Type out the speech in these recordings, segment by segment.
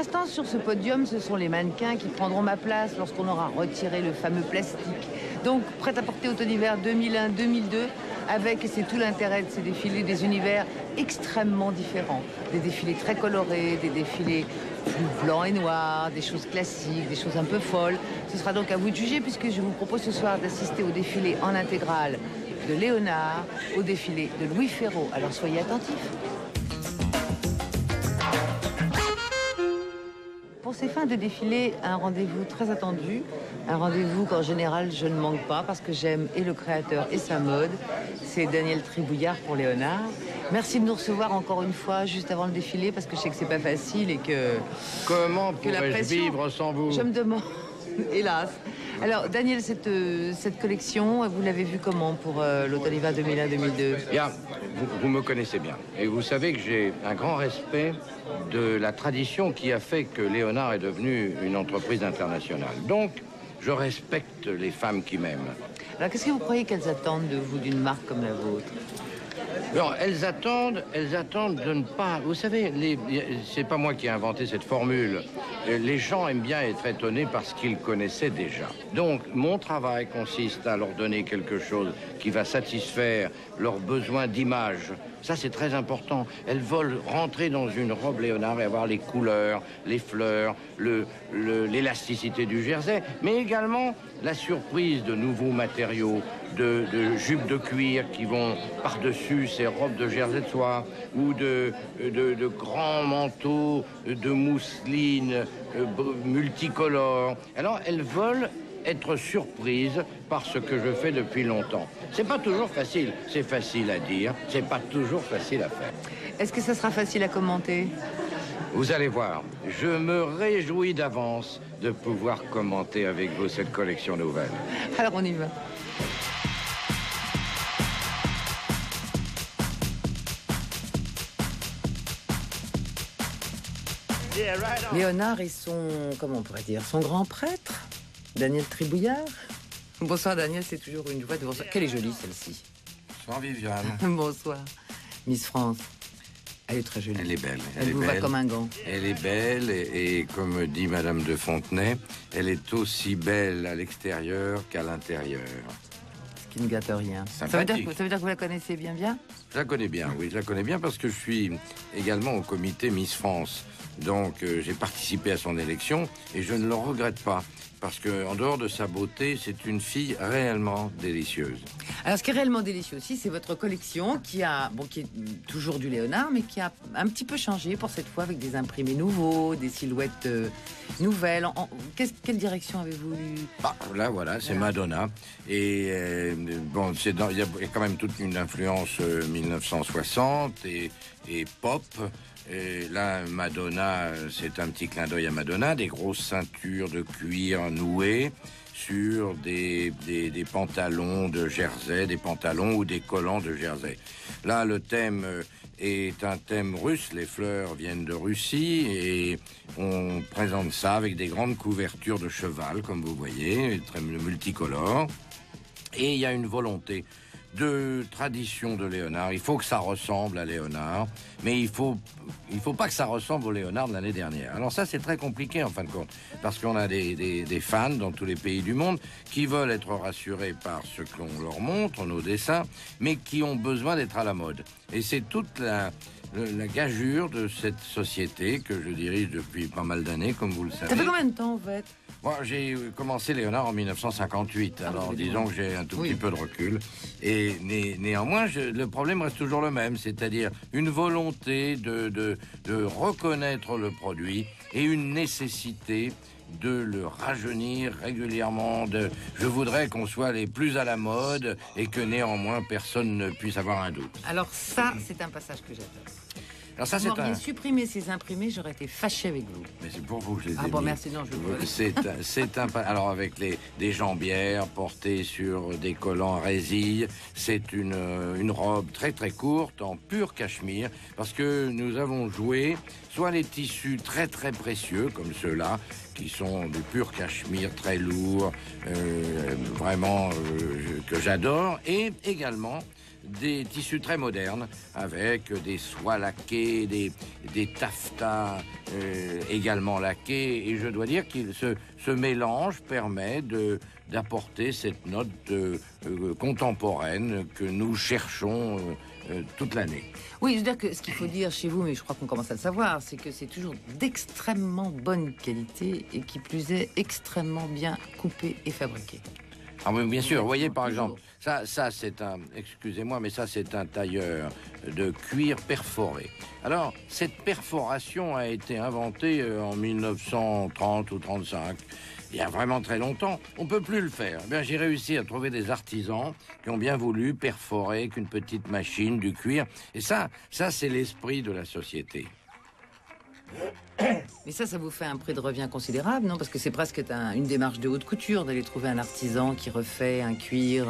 l'instant, sur ce podium, ce sont les mannequins qui prendront ma place lorsqu'on aura retiré le fameux plastique. Donc, prêt-à-porter automne hiver 2001-2002, avec, et c'est tout l'intérêt de ces défilés, des univers extrêmement différents. Des défilés très colorés, des défilés plus blancs et noirs, des choses classiques, des choses un peu folles. Ce sera donc à vous de juger, puisque je vous propose ce soir d'assister au défilé en intégrale de Léonard, au défilé de Louis Ferraud. Alors soyez attentifs. Pour ces fins de défilé, un rendez-vous très attendu, un rendez-vous qu'en général je ne manque pas parce que j'aime et le créateur et sa mode. C'est Daniel Tribouillard pour Léonard. Merci de nous recevoir encore une fois juste avant le défilé parce que je sais que c'est pas facile et que... Comment pourrais-je vivre sans vous? Je me demande, hélas. Alors Daniel, cette collection, vous l'avez vue comment pour l'automne-hiver 2001-2002? Bien, vous me connaissez bien et vous savez que j'ai un grand respect de la tradition qui a fait que Léonard est devenu une entreprise internationale. Donc, je respecte les femmes qui m'aiment. Alors, qu'est-ce que vous croyez qu'elles attendent de vous d'une marque comme la vôtre? Non, elles attendent de ne pas... Vous savez, c'est pas moi qui ai inventé cette formule. Les gens aiment bien être étonnés parce qu'ils connaissaient déjà. Donc, mon travail consiste à leur donner quelque chose qui va satisfaire leurs besoins d'image. Ça, c'est très important. Elles veulent rentrer dans une robe Léonard et avoir les couleurs, les fleurs, l'élasticité du jersey, mais également la surprise de nouveaux matériaux, de jupes de cuir qui vont par-dessus ces robes de jersey de soie ou de grands manteaux de mousseline multicolores. Alors, elles veulent être surprises par ce que je fais depuis longtemps. C'est pas toujours facile. C'est facile à dire, c'est pas toujours facile à faire. Est-ce que ça sera facile à commenter? Vous allez voir, je me réjouis d'avance de pouvoir commenter avec vous cette collection nouvelle. Alors on y va. Léonard et son, comment on pourrait dire, son grand prêtre, Daniel Tribouillard. Bonsoir Daniel, c'est toujours une joie de vous recevoir. Quelle est jolie celle-ci. Bonsoir Viviane. Bonsoir. Miss France. Elle est très jolie. Elle est belle. Elle vous va comme un gant. Elle est belle et comme dit Madame de Fontenay, elle est aussi belle à l'extérieur qu'à l'intérieur. Ce qui ne gâte rien. Ça veut dire que vous la connaissez bien bien? Je la connais bien, oui, je la connais bien parce que je suis également au comité Miss France. Donc j'ai participé à son élection et je ne le regrette pas. Parce qu'en dehors de sa beauté, c'est une fille réellement délicieuse. Alors, ce qui est réellement délicieux aussi, c'est votre collection qui est toujours du Léonard, mais qui a un petit peu changé pour cette fois avec des imprimés nouveaux, des silhouettes nouvelles. Quelle direction avez-vous eu? Là, voilà, c'est Madonna. Et bon, il y a quand même toute une influence 1960 et pop. Et là, Madonna, c'est un petit clin d'œil à Madonna, des grosses ceintures de cuir nouées sur des pantalons de jersey, des pantalons ou des collants de jersey. Là, le thème est un thème russe, les fleurs viennent de Russie et on présente ça avec des grandes couvertures de cheval, comme vous voyez, très multicolores. Et il y a une volonté de tradition de Léonard. Il faut que ça ressemble à Léonard, mais il faut pas que ça ressemble au Léonard de l'année dernière. Alors ça, c'est très compliqué en fin de compte, parce qu'on a des fans dans tous les pays du monde qui veulent être rassurés par ce qu'on leur montre, nos dessins, mais qui ont besoin d'être à la mode. Et c'est toute la gageure de cette société que je dirige depuis pas mal d'années, comme vous le savez. Ça fait combien de temps, en fait? Moi, j'ai commencé Léonard en 1958, alors disons que j'ai un tout petit peu de recul. Et néanmoins, le problème reste toujours le même, c'est-à-dire une volonté de reconnaître le produit et une nécessité de le rajeunir régulièrement. Je voudrais qu'on soit les plus à la mode et que néanmoins personne ne puisse avoir un doute. Alors ça, c'est un passage que j'adore. Alors ça, vous m'auriez supprimé ces imprimés, j'aurais été fâché avec vous. Mais c'est pour vous que je les ai bon, mis. merci, non, je veux. C'est un... Alors, avec des jambières portées sur des collants résille, c'est une robe très, très courte, en pur cachemire, parce que nous avons joué soit les tissus très, très précieux, comme ceux-là, qui sont du pur cachemire, très lourd, vraiment que j'adore, et également des tissus très modernes, avec des soies laquées, des taffetas également laqués. Et je dois dire que ce mélange permet d'apporter cette note contemporaine que nous cherchons toute l'année. Oui, je veux dire que ce qu'il faut dire chez vous, mais je crois qu'on commence à le savoir, c'est que c'est toujours d'extrêmement bonne qualité et qui plus est extrêmement bien coupé et fabriqué. Ah oui, bien sûr. Vous voyez, par exemple, ça c'est excusez-moi, mais ça c'est un tailleur de cuir perforé. Alors, cette perforation a été inventée en 1930 ou 35. Il y a vraiment très longtemps. On ne peut plus le faire. Eh bien, j'ai réussi à trouver des artisans qui ont bien voulu perforer avec une petite machine du cuir. Et ça c'est l'esprit de la société. Mais ça vous fait un prix de revient considérable, non? Parce que c'est presque une démarche de haute couture d'aller trouver un artisan qui refait un cuir.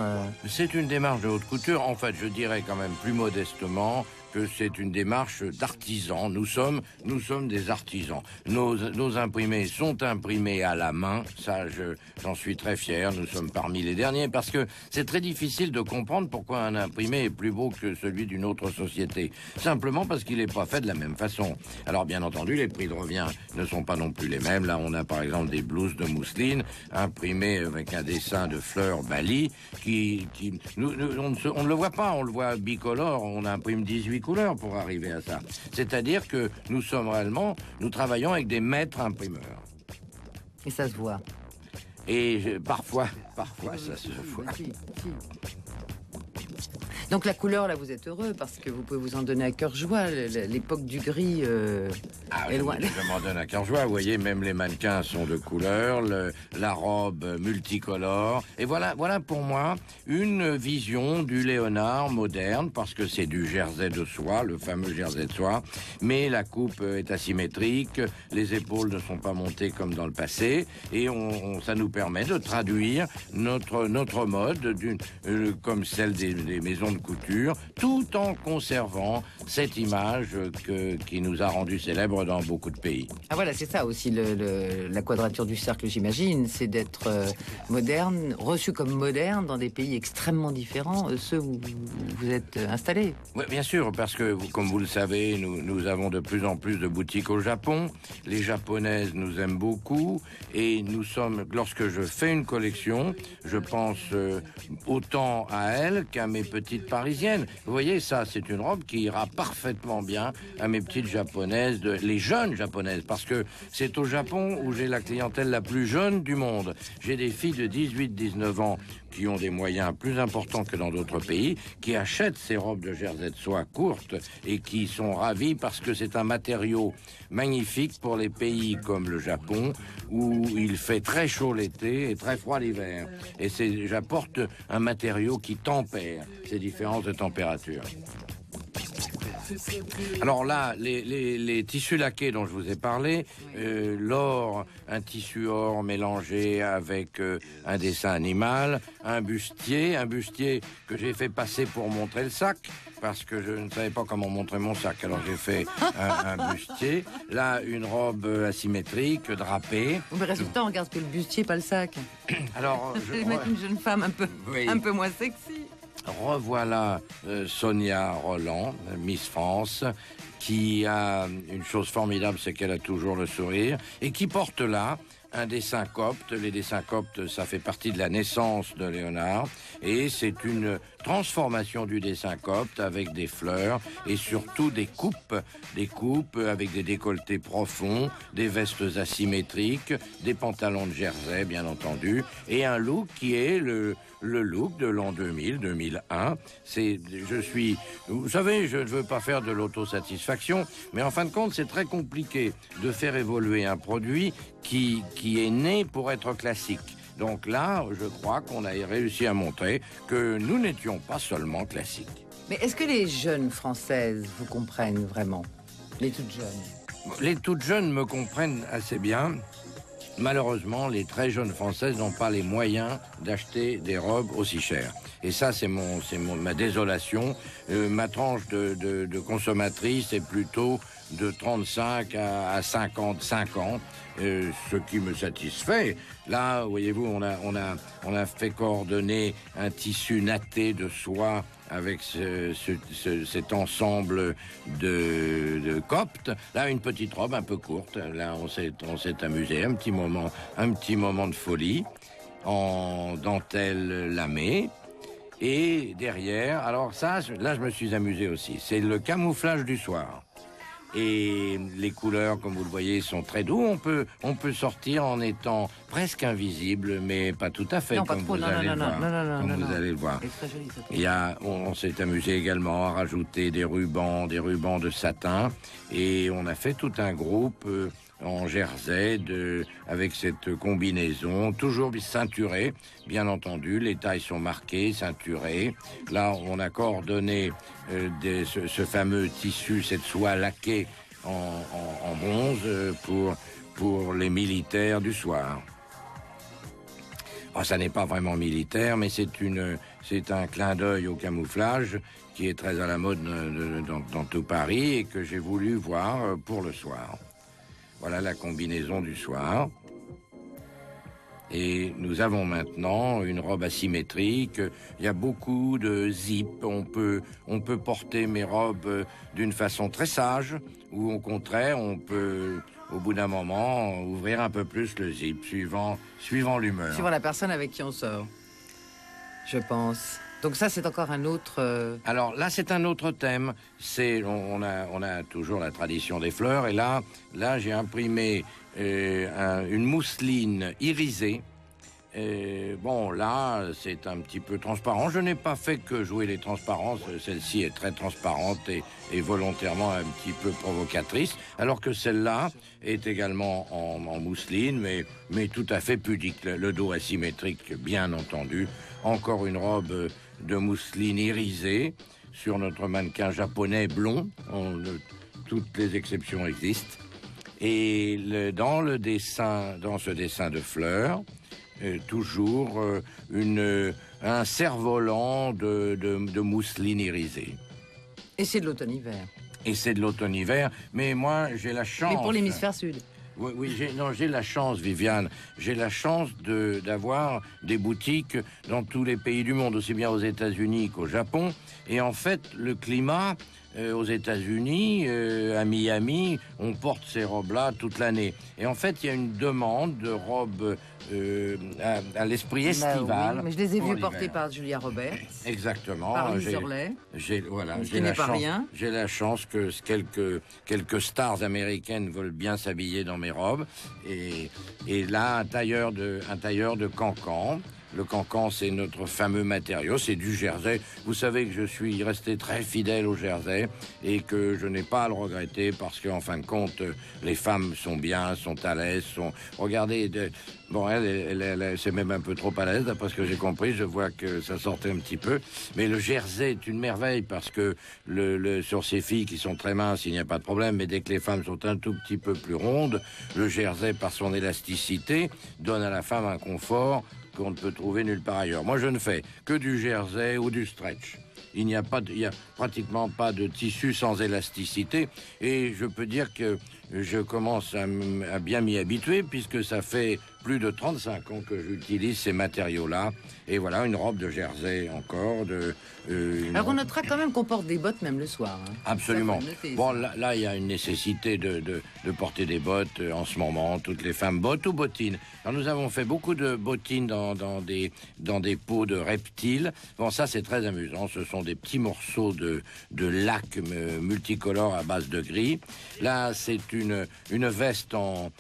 C'est une démarche de haute couture. En fait, je dirais quand même plus modestement que c'est une démarche d'artisans. Nous sommes des artisans. Nos imprimés sont imprimés à la main. Ça, j'en suis très fier. Nous sommes parmi les derniers parce que c'est très difficile de comprendre pourquoi un imprimé est plus beau que celui d'une autre société. Simplement parce qu'il n'est pas fait de la même façon. Alors, bien entendu, les prix de revient ne sont pas non plus les mêmes. Là, on a par exemple des blouses de mousseline imprimées avec un dessin de fleurs Bali on ne le voit pas. On le voit bicolore. On imprime 18 couleurs pour arriver à ça. C'est-à-dire que nous travaillons avec des maîtres imprimeurs. Et ça se voit. Et parfois ça se voit. Donc la couleur, là, vous êtes heureux parce que vous pouvez vous en donner à cœur joie. L'époque du gris est loin. Je m'en donne à cœur joie. Vous voyez, même les mannequins sont de couleur, la robe multicolore. Et voilà pour moi une vision du Léonard moderne, parce que c'est du jersey de soie, le fameux jersey de soie. Mais la coupe est asymétrique, les épaules ne sont pas montées comme dans le passé, et ça nous permet de traduire notre mode comme celle des maisons de couture, tout en conservant cette image qui nous a rendu célèbres dans beaucoup de pays. Ah voilà, c'est ça aussi la quadrature du cercle, j'imagine, c'est d'être moderne, reçu comme moderne dans des pays extrêmement différents, ceux où vous êtes installés. Oui, bien sûr, parce que, comme vous le savez, nous avons de plus en plus de boutiques au Japon. Les Japonaises nous aiment beaucoup et lorsque je fais une collection, je pense autant à elles qu'à mes petites parisiennes. Vous voyez, ça, c'est une robe qui ira parfaitement bien à mes petites japonaises, les jeunes japonaises, parce que c'est au Japon où j'ai la clientèle la plus jeune du monde. J'ai des filles de 18-19 ans qui ont des moyens plus importants que dans d'autres pays, qui achètent ces robes de jersey de soie courtes et qui sont ravies parce que c'est un matériau magnifique pour les pays comme le Japon, où il fait très chaud l'été et très froid l'hiver. Et j'apporte un matériau qui tempère ces différences de température. Alors là, les tissus laqués dont je vous ai parlé, l'or, un tissu or mélangé avec un dessin animal, un bustier que j'ai fait passer pour montrer le sac, parce que je ne savais pas comment montrer mon sac, alors j'ai fait un bustier. Là, une robe asymétrique, drapée. Mais résultat, on regarde que le bustier, pas le sac. Alors, je vais mettre une jeune femme un peu moins sexy. Revoilà Sonia Roland, Miss France, qui a une chose formidable, c'est qu'elle a toujours le sourire, et qui porte là un dessin copte. Les dessins coptes, ça fait partie de la naissance de Léonard, et c'est une transformation du dessin copte avec des fleurs et surtout des coupes avec des décolletés profonds, des vestes asymétriques, des pantalons de jersey bien entendu, et un look qui est le look de l'an 2000-2001. Vous savez, je ne veux pas faire de l'autosatisfaction, mais en fin de compte, c'est très compliqué de faire évoluer un produit qui est né pour être classique. Donc là, je crois qu'on a réussi à montrer que nous n'étions pas seulement classiques. Mais est-ce que les jeunes françaises vous comprennent vraiment? Les toutes jeunes? Les toutes jeunes me comprennent assez bien. Malheureusement, les très jeunes françaises n'ont pas les moyens d'acheter des robes aussi chères. Et ça, c'est ma désolation. Ma tranche de consommatrice est plutôt de 35 à 55 ans, ce qui me satisfait. Là, voyez-vous, on a fait coordonner un tissu natté de soie avec cet ensemble de coptes. Là, une petite robe un peu courte. Là, on s'est amusé, un petit moment de folie, en dentelle lamée. Et derrière, alors ça, là, je me suis amusé aussi. C'est le camouflage du soir. Et les couleurs, comme vous le voyez, sont très doux. On peut sortir en étant presque invisible, mais pas tout à fait, comme vous allez le voir. C'est très joli, on s'est amusé également à rajouter des rubans de satin. Et on a fait tout un groupe en jersey avec cette combinaison, toujours ceinturée, bien entendu. Les tailles sont marquées, ceinturées. Là, on a coordonné ce fameux tissu, cette soie laquée en bronze pour les militaires du soir. Ça n'est pas vraiment militaire, mais c'est un clin d'œil au camouflage qui est très à la mode dans tout Paris et que j'ai voulu voir pour le soir. Voilà la combinaison du soir. Et nous avons maintenant une robe asymétrique. Il y a beaucoup de zips. On peut porter mes robes d'une façon très sage, ou au contraire, on peut, au bout d'un moment, ouvrir un peu plus le zip, suivant l'humeur. Suivant la personne avec qui on sort, je pense. Donc ça, c'est encore un autre... Alors là, c'est un autre thème. On a toujours la tradition des fleurs. Et là j'ai imprimé une mousseline irisée. Là, c'est un petit peu transparent. Je n'ai pas fait que jouer les transparences. Celle-ci est très transparente et volontairement un petit peu provocatrice. Alors que celle-là est également en mousseline, mais tout à fait pudique. Le dos asymétrique, bien entendu. Encore une robe de mousseline irisée sur notre mannequin japonais blond. Toutes les exceptions existent. Et dans ce dessin de fleurs, toujours un cerf-volant de mousseline irisée. Et c'est de l'automne-hiver. Et c'est de l'automne-hiver, mais moi j'ai la chance... Mais pour l'hémisphère sud. Oui, j'ai la chance, Viviane, j'ai la chance d'avoir des boutiques dans tous les pays du monde, aussi bien aux États-Unis qu'au Japon. Et en fait, le climat aux États-Unis, à Miami, on porte ces robes-là toute l'année. Et en fait, il y a une demande de robes à l'esprit estival. Oui, mais je les ai vus porter par Julia Roberts. Exactement. Par Lise Orley. J'ai la chance que quelques stars américaines veulent bien s'habiller dans mes robes. Et là, un tailleur de cancan. Le cancan, c'est notre fameux matériau, c'est du jersey. Vous savez que je suis resté très fidèle au jersey et que je n'ai pas à le regretter parce qu'en fin de compte, les femmes sont bien, sont à l'aise, Regardez, elle c'est même un peu trop à l'aise, d'après ce que j'ai compris. Je vois que ça sortait un petit peu. Mais le jersey est une merveille parce que sur ces filles qui sont très minces, il n'y a pas de problème. Mais dès que les femmes sont un tout petit peu plus rondes, le jersey, par son élasticité, donne à la femme un confort qu'on ne peut trouver nulle part ailleurs. Moi, je ne fais que du jersey ou du stretch. Il y a pratiquement pas de tissu sans élasticité. Et je peux dire que je commence à bien m'y habituer puisque ça fait plus de 35 ans que j'utilise ces matériaux-là. Et voilà, une robe de jersey encore. Alors on notera quand même qu'on porte des bottes même le soir. Hein. Absolument. Bon, là, il y a une nécessité de porter des bottes en ce moment. Toutes les femmes bottes ou bottines. Alors nous avons fait beaucoup de bottines dans des peaux de reptiles. Bon, ça c'est très amusant. Ce sont des petits morceaux de lac multicolores à base de gris. Là, c'est une veste en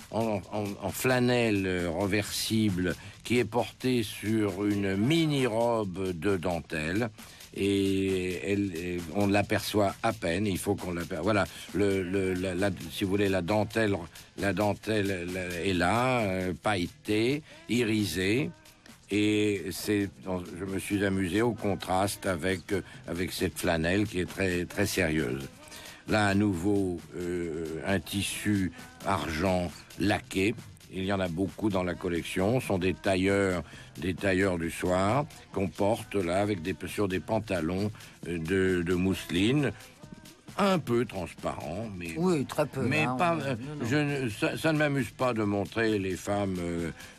flanelle reversible qui est portée sur une mini-robe de dentelle. Et on l'aperçoit à peine. Il faut qu'on l'aperçoive. Voilà, si vous voulez, la dentelle est là, pailletée, irisée. Et je me suis amusé au contraste avec cette flanelle qui est très, très sérieuse. Là, à nouveau, un tissu argent laqué. Il y en a beaucoup dans la collection. Ce sont des tailleurs du soir qu'on porte là sur des pantalons de mousseline. Un peu transparent, mais oui, très peu. Mais pas. Ça ne m'amuse pas de montrer les femmes.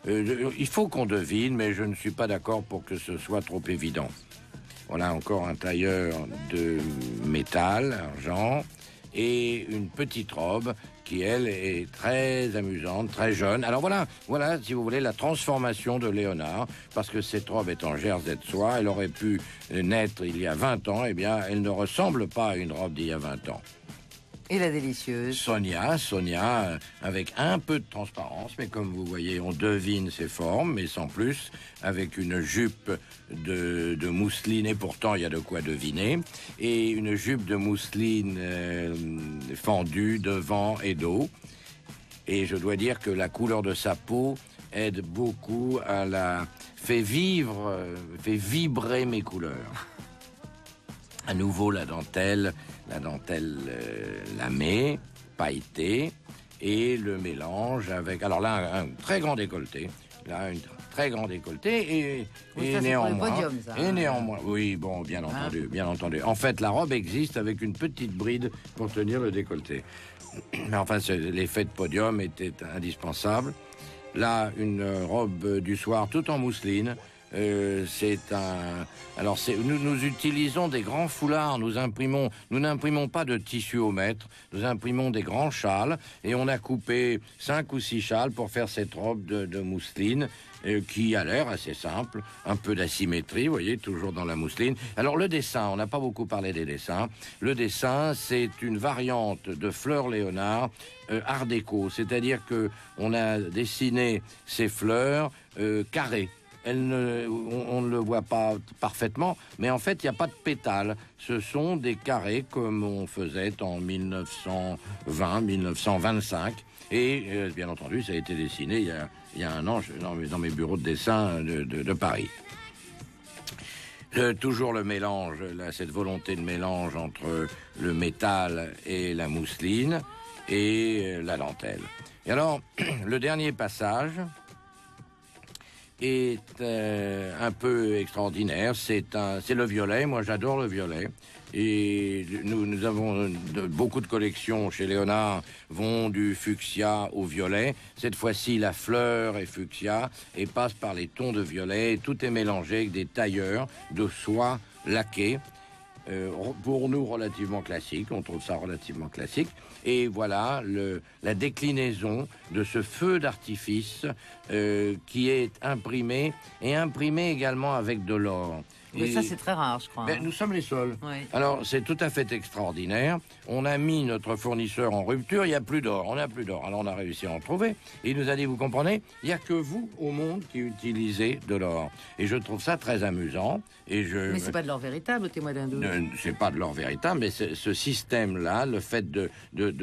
Il faut qu'on devine, mais je ne suis pas d'accord pour que ce soit trop évident. Voilà encore un tailleur de métal, argent, et une petite robe qui, elle, est très amusante, très jeune. Alors voilà, si vous voulez, la transformation de Léonard, parce que cette robe est en jersey de soie, elle aurait pu naître il y a 20 ans, eh bien, elle ne ressemble pas à une robe d'il y a 20 ans. Et la délicieuse Sonia, avec un peu de transparence, mais comme vous voyez, on devine ses formes, mais sans plus, avec une jupe de mousseline, et pourtant il y a de quoi deviner, et une jupe de mousseline fendue devant et dos. Et je dois dire que la couleur de sa peau aide beaucoup à fait vibrer mes couleurs. À nouveau la dentelle lamée, pailletée, et le mélange avec... Alors là, un très grand décolleté. Là, une très grand décolleté et néanmoins... Podium, ça. Et néanmoins... Oui, bon, bien entendu, bien entendu. En fait, la robe existe avec une petite bride pour tenir le décolleté. Mais enfin, l'effet de podium était indispensable. Là, une robe du soir tout en mousseline. Nous utilisons des grands foulards, nous n'imprimons pas de tissu au mètre, nous imprimons des grands châles et on a coupé 5 ou 6 châles pour faire cette robe de mousseline qui a l'air assez simple, un peu d'asymétrie, vous voyez, toujours dans la mousseline. Alors le dessin, on n'a pas beaucoup parlé des dessins. Le dessin, c'est une variante de fleurs Léonard art déco, c'est-à-dire que on a dessiné ces fleurs carrées. On ne le voit pas parfaitement, mais en fait, il n'y a pas de pétales. Ce sont des carrés comme on faisait en 1920, 1925. Et bien entendu, ça a été dessiné il y a un an dans mes bureaux de dessin de Paris. Toujours le mélange, cette volonté de mélange entre le métal et la mousseline et la dentelle. Et alors, le dernier passage est un peu extraordinaire. C'est le violet. Moi, j'adore le violet. Et nous avons beaucoup de collections chez Léonard vont du fuchsia au violet. Cette fois-ci, la fleur est fuchsia et passe par les tons de violet. Et tout est mélangé avec des tailleurs de soie laquée. Pour nous, relativement classique. On trouve ça relativement classique. Et voilà la déclinaison de ce feu d'artifice qui est imprimé également avec de l'or. Mais ça, c'est très rare, je crois. Ben, nous sommes les seuls. Oui. Alors, c'est tout à fait extraordinaire. On a mis notre fournisseur en rupture, il n'y a plus d'or. On n'a plus d'or. Alors, on a réussi à en trouver. Et il nous a dit, vous comprenez, il n'y a que vous au monde qui utilisez de l'or. Et je trouve ça très amusant. Mais c'est pas de l'or véritable, témoin d'un doute. C'est pas de l'or véritable, mais ce système-là, le fait de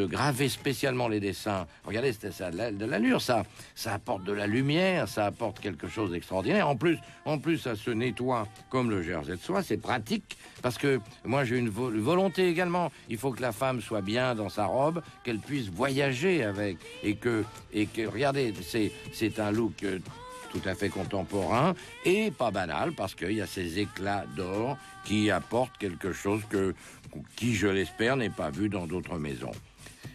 graver spécialement les dessins, regardez, ça a de l'allure, ça apporte de la lumière, ça apporte quelque chose d'extraordinaire. En plus, ça se nettoie comme le jersey de soie, c'est pratique, parce que moi j'ai une volonté également. Il faut que la femme soit bien dans sa robe, qu'elle puisse voyager avec, et que regardez, c'est un look tout à fait contemporain et pas banal, parce qu'il y a ces éclats d'or qui apportent quelque chose qui, je l'espère, n'est pas vu dans d'autres maisons.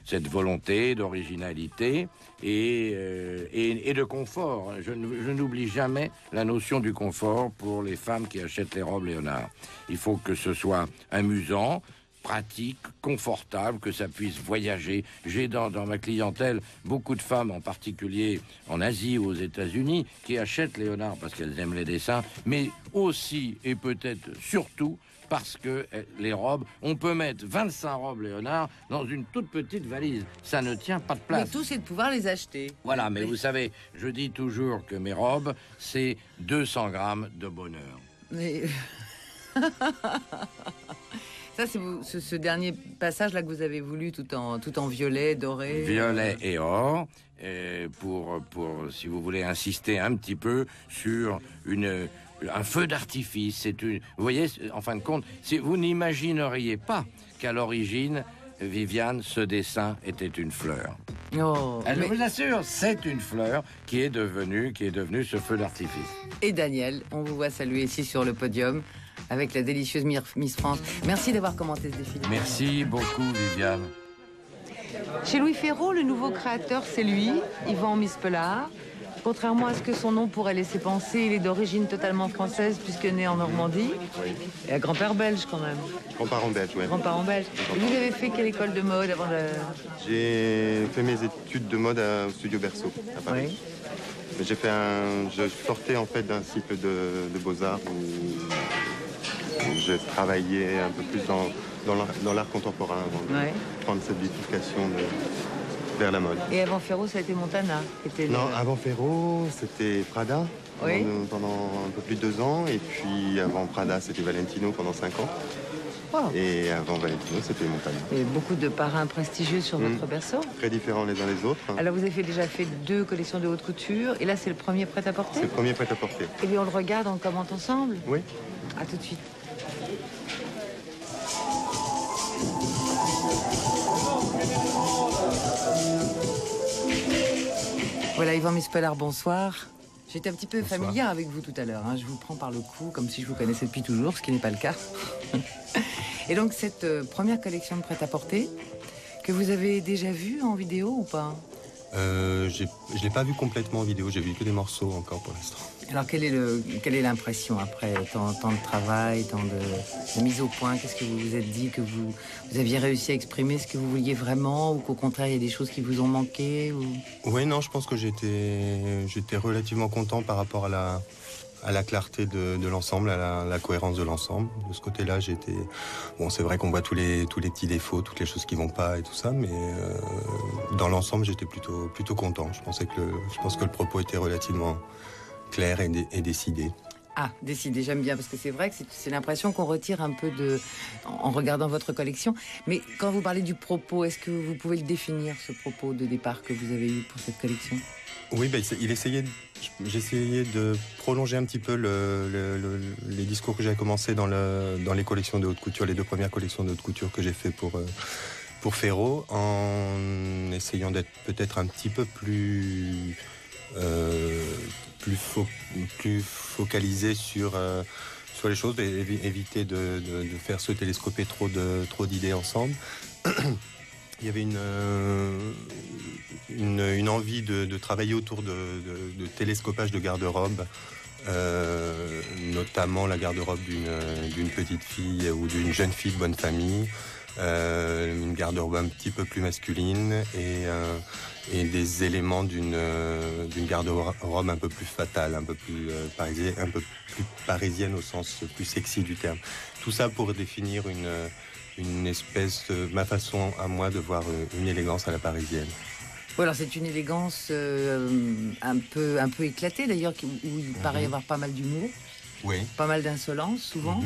Cette volonté d'originalité et de confort. Je n'oublie jamais la notion du confort pour les femmes qui achètent les robes Léonard. Il faut que ce soit amusant, pratique, confortable, que ça puisse voyager. J'ai dans ma clientèle beaucoup de femmes, en particulier en Asie ou aux États-Unis, qui achètent Léonard parce qu'elles aiment les dessins, mais aussi et peut-être surtout parce que les robes, on peut mettre 25 robes Léonard dans une toute petite valise. Ça ne tient pas de place. Mais tout, c'est de pouvoir les acheter. Voilà, mais vous savez, je dis toujours que mes robes, c'est 200 grammes de bonheur. Mais... Ça, c'est ce dernier passage-là que vous avez voulu, tout en violet, doré. Violet et or, pour, si vous voulez, insister un petit peu sur un feu d'artifice. Vous voyez, en fin de compte, vous n'imagineriez pas qu'à l'origine, Viviane, ce dessin était une fleur. Oh, je vous assure, c'est une fleur qui est devenue ce feu d'artifice. Et Daniel, on vous voit saluer ici sur le podium avec la délicieuse Miss France. Merci d'avoir commenté ce défilé. Merci beaucoup, Viviane. Chez Louis Ferraud, le nouveau créateur, c'est lui, Yvan Mispelard. contrairement à ce que son nom pourrait laisser penser, il est d'origine totalement française puisque né en Normandie. Oui. Et à grand-père belge quand même. Grands-parents belges, oui. Grands-parents belges. Et vous avez fait quelle école de mode avant de... J'ai fait mes études de mode au Studio Berceau, à Paris. Oui. Mais je sortais en fait d'un cycle de beaux-arts où je travaillais un peu plus dans l'art contemporain avant de prendre cette bifurcation vers la mode. Et avant Ferro, ça a été Montana qui était Non, avant Ferro, c'était Prada pendant un peu plus de 2 ans. Et puis avant Prada, c'était Valentino pendant 5 ans. Wow. Et avant Valentino, c'était Montana. Et beaucoup de parrains prestigieux sur votre berceau. Très différents les uns des autres. Alors vous avez déjà fait 2 collections de haute couture. Et là, c'est le premier prêt-à-porter. C'est le premier prêt-à-porter. Et bien on le regarde, on le commente ensemble. Oui. À tout de suite. Voilà, Yvan Mispelard, bonsoir. J'étais un petit peu familière avec vous tout à l'heure. Je vous prends par le cou comme si je vous connaissais depuis toujours, ce qui n'est pas le cas. Et donc cette première collection de prêt-à-porter, que vous avez déjà vue en vidéo ou pas? Je ne l'ai pas vu complètement en vidéo, j'ai vu que des morceaux encore pour l'instant. Alors quelle est l'impression après tant de travail, tant de mise au point? Qu'est-ce que vous vous êtes dit, que vous aviez réussi à exprimer ce que vous vouliez vraiment, ou qu'au contraire il y a des choses qui vous ont manqué ou... Oui, non, je pense que j'étais relativement content par rapport à la clarté de l'ensemble, à la cohérence de l'ensemble. De ce côté-là, bon, c'est vrai qu'on voit tous les petits défauts, toutes les choses qui vont pas et tout ça, mais dans l'ensemble, j'étais plutôt content. Je pense que le propos était relativement clair et décidé. Ah, décidé, j'aime bien, parce que c'est vrai que c'est l'impression qu'on retire un peu en regardant votre collection. Mais quand vous parlez du propos, est-ce que vous pouvez le définir, ce propos de départ que vous avez eu pour cette collection? Oui, j'essayais de prolonger un petit peu les discours que j'avais commencé dans les collections de haute couture, les 2 premières collections de haute couture que j'ai fait pour Ferro, en essayant d'être peut-être un petit peu plus focalisé sur les choses, et éviter de faire se télescoper trop d'idées ensemble. Il y avait une envie de travailler autour de télescopage de garde-robe, notamment la garde-robe d'une petite fille ou d'une jeune fille de bonne famille, une garde-robe un petit peu plus masculine et des éléments d'une garde-robe un peu plus fatale, un peu plus parisienne au sens plus sexy du terme. Tout ça pour définir une espèce ma façon à moi de voir une élégance à la parisienne. Oui, alors c'est une élégance un peu éclatée d'ailleurs, où il paraît y avoir pas mal d'humour, pas mal d'insolence souvent.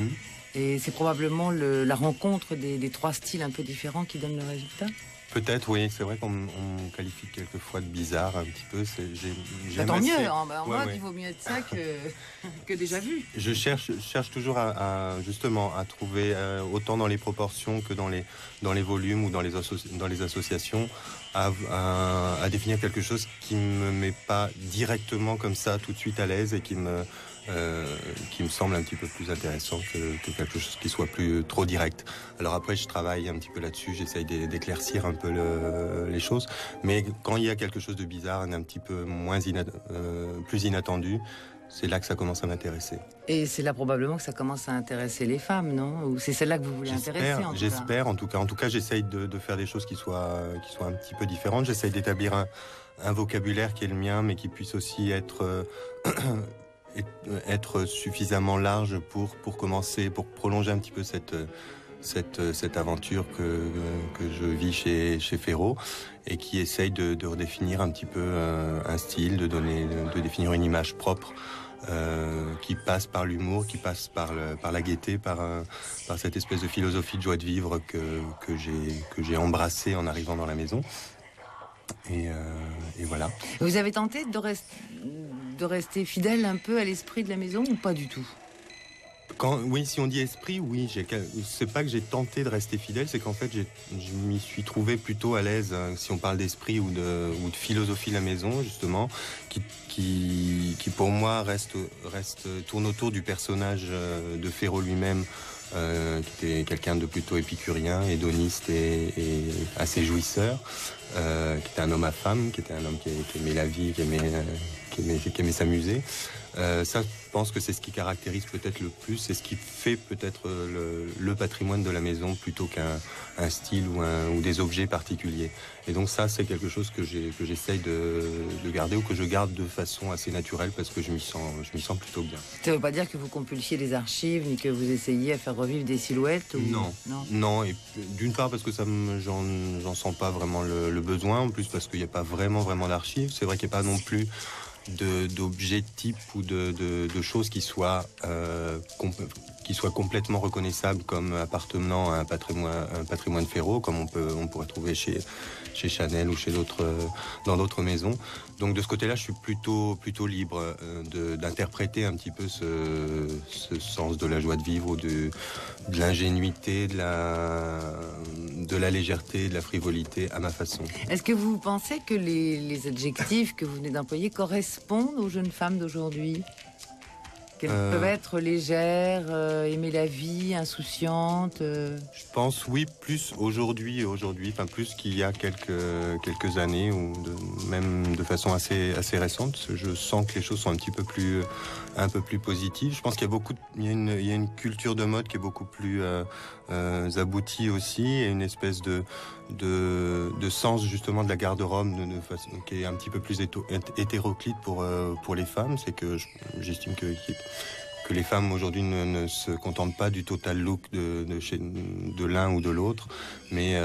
Et c'est probablement la rencontre des 3 styles un peu différents qui donne le résultat. Peut-être, oui. C'est vrai qu'on me qualifie quelquefois de bizarre un petit peu. Tant mieux. En mode, il vaut mieux être ça que déjà vu. Je cherche toujours justement à trouver, autant dans les proportions que dans les volumes ou dans les associations, à définir quelque chose qui me met pas directement comme ça tout de suite à l'aise et qui me semble un petit peu plus intéressant que quelque chose qui soit plus trop direct. Alors après, je travaille un petit peu là-dessus, j'essaye d'éclaircir un peu les choses, mais quand il y a quelque chose de bizarre, un petit peu plus inattendu, c'est là que ça commence à m'intéresser. Et c'est là probablement que ça commence à intéresser les femmes, non? Ou c'est celle-là que vous voulez intéresser, en tout cas? J'espère, en tout cas. En tout cas, j'essaye de faire des choses qui soient un petit peu différentes. J'essaye d'établir un vocabulaire qui est le mien, mais qui puisse aussi être suffisamment large pour commencer, pour prolonger un petit peu cette aventure que je vis chez Ferro, et qui essaye de redéfinir un petit peu un style, de définir une image propre, qui passe par l'humour, qui passe par la gaieté, par cette espèce de philosophie de joie de vivre que j'ai embrassée en arrivant dans la maison. Et voilà. Vous avez tenté de rester fidèle un peu à l'esprit de la maison ou pas du tout? Oui, si on dit esprit, oui. C'est pas que j'ai tenté de rester fidèle, c'est qu'en fait, je m'y suis trouvé plutôt à l'aise, si on parle d'esprit ou de philosophie de la maison, justement, qui pour moi tourne autour du personnage de Ferro lui-même, qui était quelqu'un de plutôt épicurien, hédoniste et assez jouisseur, qui était un homme à femme, qui était un homme qui aimait la vie, qui aimait s'amuser. Ça, je pense que c'est ce qui caractérise peut-être le plus, c'est ce qui fait peut-être le patrimoine de la maison plutôt qu'un style ou des objets particuliers. Et donc ça, c'est quelque chose que j'essaye de garder ou que je garde de façon assez naturelle parce que je m'y sens plutôt bien. Ça ne veut pas dire que vous compulsiez les archives ni que vous essayiez à faire revivre des silhouettes Non. Et d'une part parce que j'en sens pas vraiment le besoin, en plus parce qu'il n'y a pas vraiment d'archives. C'est vrai qu'il n'y a pas non plus d'objets types ou de choses qui soient complètement reconnaissables comme appartenant à un patrimoine Ferraud, comme on pourrait trouver chez Chanel ou dans d'autres maisons. Donc de ce côté-là, je suis plutôt libre d'interpréter un petit peu ce sens de la joie de vivre ou de l'ingénuité, de la légèreté, de la frivolité à ma façon. Est-ce que vous pensez que les adjectifs que vous venez d'employer correspondent aux jeunes femmes d'aujourd'hui ? Qu'elles peuvent être légères, aimer la vie, insouciantes Je pense, oui, plus aujourd'hui, enfin plus qu'il y a quelques années, ou même de façon assez récente. Je sens que les choses sont un peu plus positives. Je pense qu'il y a une culture de mode qui est beaucoup plus aboutie aussi, et une espèce de sens justement de la garde-robe qui est un petit peu plus hétéroclite pour les femmes. C'est que j'estime que les femmes aujourd'hui ne se contentent pas du total look de l'un ou de l'autre, mais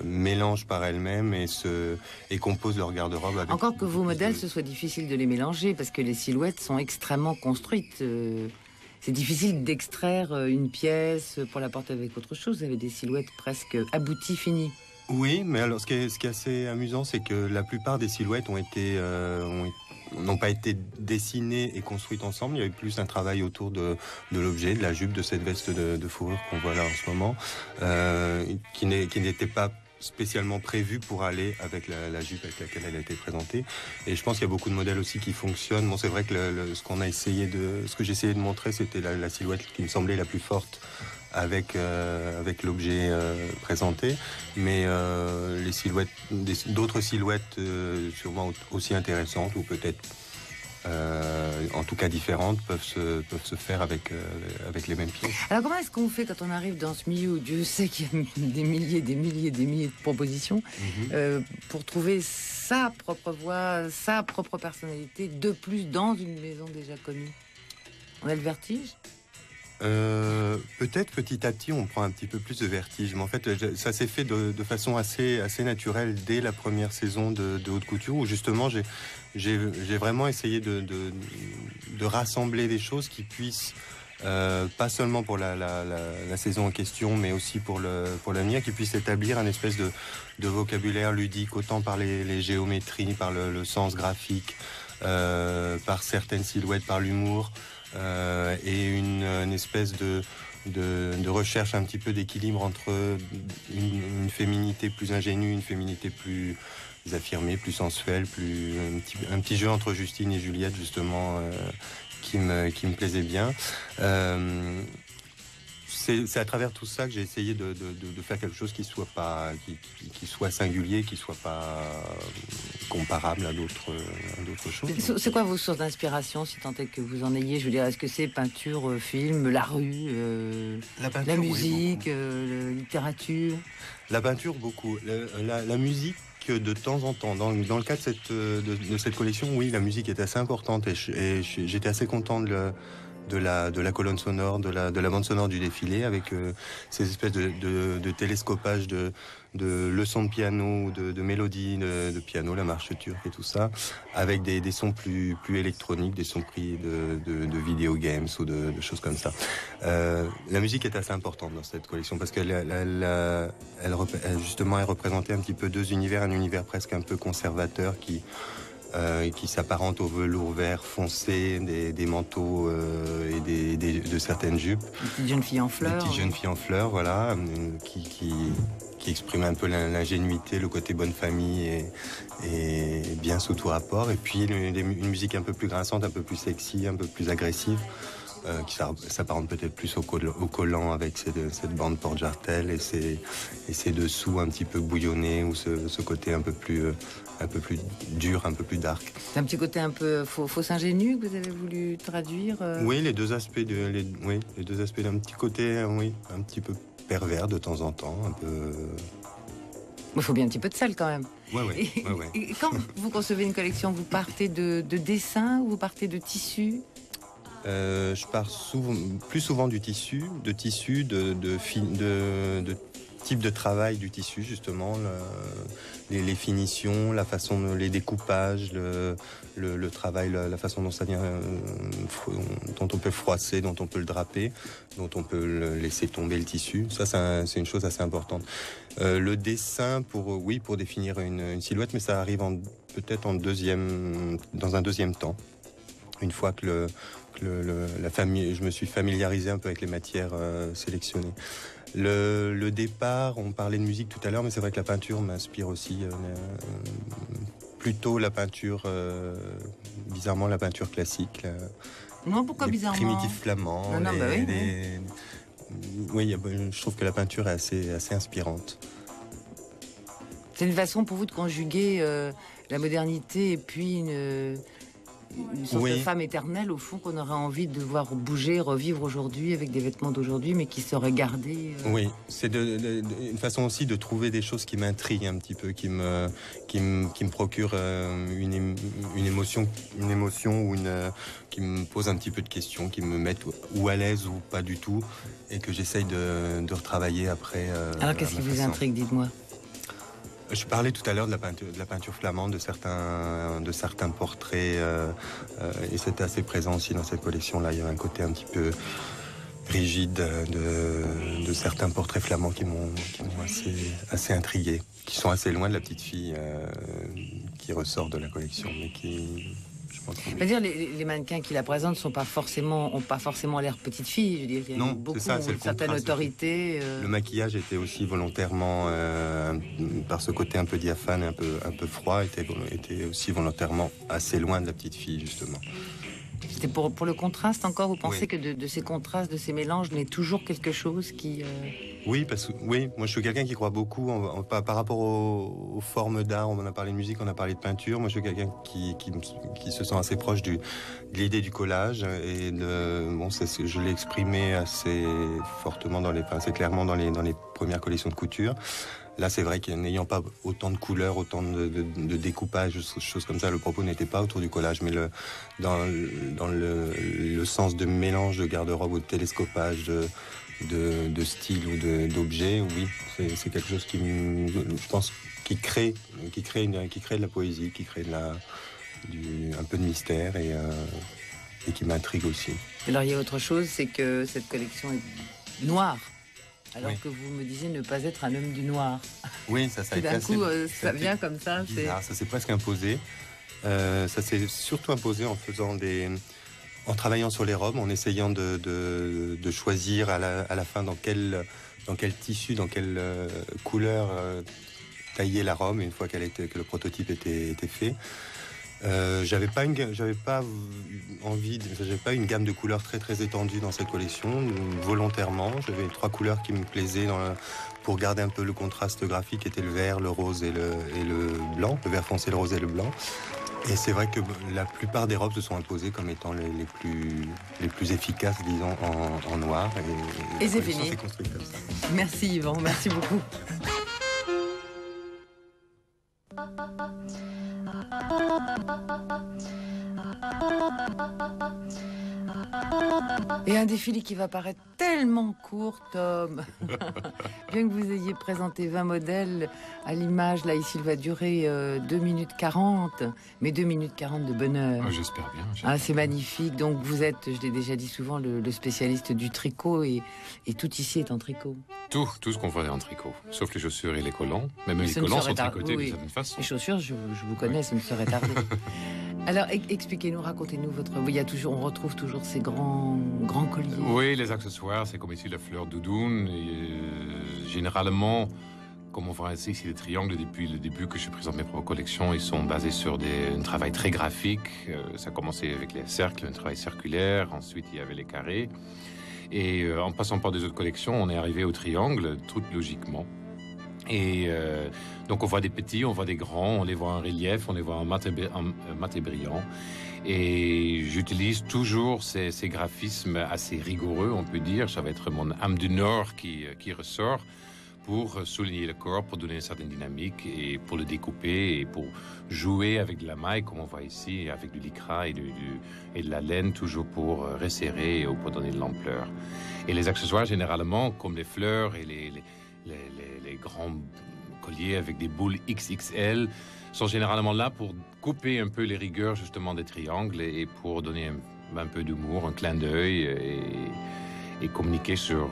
mélangent par elles-mêmes et composent leur garde-robe avec... Encore que vos modèles, ce soit difficile de les mélanger, parce que les silhouettes sont extrêmement construites. C'est difficile d'extraire une pièce pour la porter avec autre chose. Vous avez des silhouettes presque abouties, finies. Oui, mais alors ce qui est assez amusant, c'est que la plupart des silhouettes n'ont pas été dessinées et construites ensemble. Il y avait plus un travail autour de l'objet, de la jupe, de cette veste de fourrure qu'on voit là en ce moment, qui n'était pas spécialement prévu pour aller avec la jupe avec laquelle elle a été présentée. Et je pense qu'il y a beaucoup de modèles aussi qui fonctionnent. Bon, c'est vrai que ce que j'ai essayé de montrer, c'était la silhouette qui me semblait la plus forte avec l'objet présenté, mais les silhouettes, d'autres silhouettes sûrement aussi intéressantes ou peut-être en tout cas différentes peuvent se faire avec les mêmes pièces. Alors comment est-ce qu'on fait quand on arrive dans ce milieu où Dieu sait qu'il y a des milliers de propositions pour trouver sa propre voix, sa propre personnalité de plus dans une maison déjà connue? On a le vertige? Peut-être petit à petit on prend un petit peu plus de vertige, mais en fait ça s'est fait de façon assez naturelle dès la première saison de Haute Couture, où justement j'ai vraiment essayé de rassembler des choses qui puissent pas seulement pour la saison en question, mais aussi pour l'avenir, qui puissent établir un espèce de vocabulaire ludique, autant par les géométries, par le sens graphique, par certaines silhouettes, par l'humour. Et une espèce de recherche un petit peu d'équilibre entre une féminité plus ingénue, une féminité plus affirmée, plus sensuelle, un petit jeu entre Justine et Juliette justement qui me plaisait bien. C'est à travers tout ça que j'ai essayé de faire quelque chose qui soit singulier, qui soit pas comparable à d'autres choses. C'est quoi vos sources d'inspiration, si tant est que vous en ayez? Je veux dire, est-ce que c'est peinture, film, la rue, la musique, oui, littérature? La peinture, beaucoup. La musique, de temps en temps. Dans le cadre de cette collection, oui, la musique est assez importante et j'étais assez content de la colonne sonore, de la bande sonore du défilé, avec ces espèces de télescopage de leçons de piano, de mélodies de piano, la marche turque et tout ça, avec des sons plus électroniques, des sons pris de video games ou de choses comme ça. La musique est assez importante dans cette collection parce qu'elle justement, elle représentait un petit peu deux univers, un univers presque un peu conservateur qui s'apparente au velours vert foncé, des manteaux et de certaines jupes. Des petites jeunes filles en fleurs. Des petites jeunes filles en fleurs, voilà, qui expriment un peu l'ingénuité, le côté bonne famille et bien sous tout rapport. Et puis une musique un peu plus grinçante, un peu plus sexy, un peu plus agressive. qui s'apparente peut-être plus au collant avec cette bande porte-jartel et ses dessous un petit peu bouillonnés ou ce côté un peu plus dur, un peu plus dark. C'est un petit côté un peu fausse ingénue que vous avez voulu traduire Oui, les deux aspects d'un petit côté, un petit peu pervers de temps en temps, un peu... Il faut bien un petit peu de sel quand même. Ouais. Et quand vous concevez une collection, vous partez de dessins ou vous partez de tissus? Je pars plus souvent du tissu, de type de travail du tissu justement, les finitions, la façon, les découpages, le travail, la façon dont ça vient, dont on peut froisser, dont on peut le draper, dont on peut le laisser tomber le tissu. Ça, c'est une chose assez importante. Le dessin pour définir une silhouette, mais ça arrive peut-être dans un deuxième temps. Une fois que je me suis familiarisé un peu avec les matières sélectionnées. Le départ, on parlait de musique tout à l'heure, mais c'est vrai que la peinture m'inspire aussi. Plutôt la peinture, bizarrement la peinture classique. Non, pourquoi bizarrement? Primitifs flamands. Oui, je trouve que la peinture est assez inspirante. C'est une façon pour vous de conjuguer la modernité et puis une sorte de femme éternelle, au fond, qu'on aurait envie de voir bouger, revivre aujourd'hui avec des vêtements d'aujourd'hui, mais qui seraient gardés. Oui, c'est une façon aussi de trouver des choses qui m'intriguent un petit peu, qui me procurent une émotion ou qui me pose un petit peu de questions, qui me mettent ou à l'aise ou pas du tout, et que j'essaye de retravailler après. Alors, qu'est-ce qui vous intrigue, dites-moi? Je parlais tout à l'heure de la peinture flamande, de certains portraits, et c'était assez présent aussi dans cette collection-là. Il y avait un côté un petit peu rigide de certains portraits flamands qui m'ont assez intrigué, qui sont assez loin de la petite fille qui ressort de la collection, mais qui... C'est-à-dire les mannequins qui la présentent n'ont pas forcément l'air petite fille. Je veux dire, il y a non, beaucoup, c'est une certaine autorité. Le maquillage était aussi volontairement, par ce côté un peu diaphane, un peu froid, était aussi volontairement assez loin de la petite fille, justement. C'était pour le contraste encore. Vous pensez que de ces contrastes, de ces mélanges, naît toujours quelque chose qui... Oui, moi je suis quelqu'un qui croit beaucoup par rapport aux formes d'art. On en a parlé de musique, on a parlé de peinture. Moi je suis quelqu'un qui se sent assez proche de l'idée du collage. Et je l'ai exprimé assez fortement, assez clairement dans les premières collections de couture. Là, c'est vrai qu'ayant pas autant de couleurs, autant de découpage, choses comme ça, le propos n'était pas autour du collage, mais dans le sens de mélange de garde-robe ou de télescopage, de style ou d'objet, oui, c'est quelque chose je pense, qui crée de la poésie, qui crée un peu de mystère et qui m'intrigue aussi. Alors, il y a autre chose, c'est que cette collection est noire. Alors que vous me disiez ne pas être un homme du noir. Oui, ça a été d'un coup, ça vient comme ça. Bizarre, ça s'est presque imposé. Ça s'est surtout imposé en travaillant sur les robes, en essayant de choisir à la fin dans quel tissu, dans quelle couleur tailler la robe une fois que le prototype était fait. J'avais pas une gamme de couleurs très très étendue dans cette collection, volontairement. J'avais 3 couleurs qui me plaisaient pour garder un peu le contraste graphique, qui était le vert, le rose et le blanc, le vert foncé, le rose et le blanc. Et c'est vrai que la plupart des robes se sont imposées comme étant les plus efficaces, disons, en noir. Et c'est fini. S'est construite comme ça. Merci Yvan, merci beaucoup. Et un défilé qui va paraître tellement court, Tom. Bien que vous ayez présenté 20 modèles à l'image, là, ici, il va durer 2 minutes 40, mais 2 minutes 40 de bonheur. Oh, j'espère bien. C'est magnifique. Donc, vous êtes, je l'ai déjà dit souvent, le spécialiste du tricot et tout ici est en tricot. Tout ce qu'on voit est en tricot, sauf les chaussures et les collants. Même les collants sont tricotés d'une certaine façon. Les chaussures, je vous connais, ça ne serait tardé. Alors, expliquez-nous, racontez-nous on retrouve toujours ces grands colliers. Oui, les accessoires, c'est comme ici la fleur doudoune. Et, généralement, comme on voit ici, les triangles, depuis le début que je présente mes propres collections, ils sont basés sur un travail très graphique. Ça a commencé avec les cercles, un travail circulaire. Ensuite, il y avait les carrés. Et en passant par des autres collections, on est arrivé au triangle, tout logiquement. Et donc, on voit des petits, on voit des grands, on les voit en relief, on les voit en mat et brillant. Et j'utilise toujours ces graphismes assez rigoureux, on peut dire. Ça va être mon âme du Nord qui ressort pour souligner le corps, pour donner une certaine dynamique et pour le découper et pour jouer avec de la maille, comme on voit ici, avec du lycra et de la laine, toujours pour resserrer ou pour donner de l'ampleur. Et les accessoires, généralement, comme les fleurs et les grands colliers avec des boules XXL, sont généralement là pour couper un peu les rigueurs justement des triangles et pour donner un peu d'humour, un clin d'œil et communiquer sur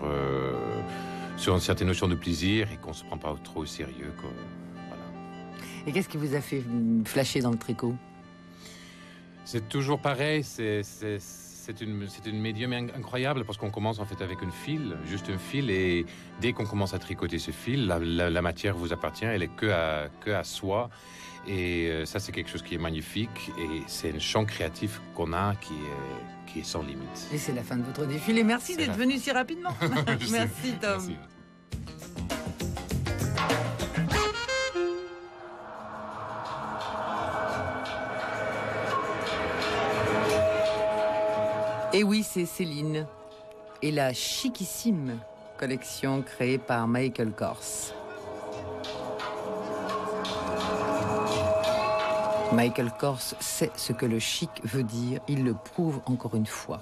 une certaine notion de plaisir et qu'on ne se prend pas trop au sérieux. Voilà. Et qu'est-ce qui vous a fait flasher dans le tricot? C'est toujours pareil, c'est une médium incroyable parce qu'on commence en fait avec juste un fil, et dès qu'on commence à tricoter ce fil, la matière vous appartient, elle est que à soi. Et ça, c'est quelque chose qui est magnifique et c'est un champ créatif qu'on a qui est sans limite. Et c'est la fin de votre défilé. Merci d'être venu si rapidement. Merci, Tom. Merci. Et oui, c'est Céline et la chicissime collection créée par Michael Kors. Michael Kors sait ce que le chic veut dire, il le prouve encore une fois.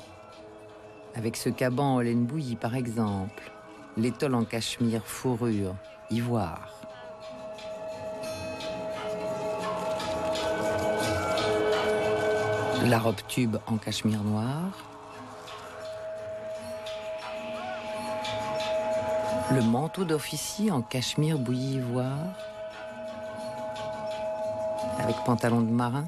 Avec ce caban en laine bouillie par exemple, l'étole en cachemire, fourrure, ivoire. La robe tube en cachemire noir. Le manteau d'officier en cachemire bouilli ivoire. Avec pantalon de marin.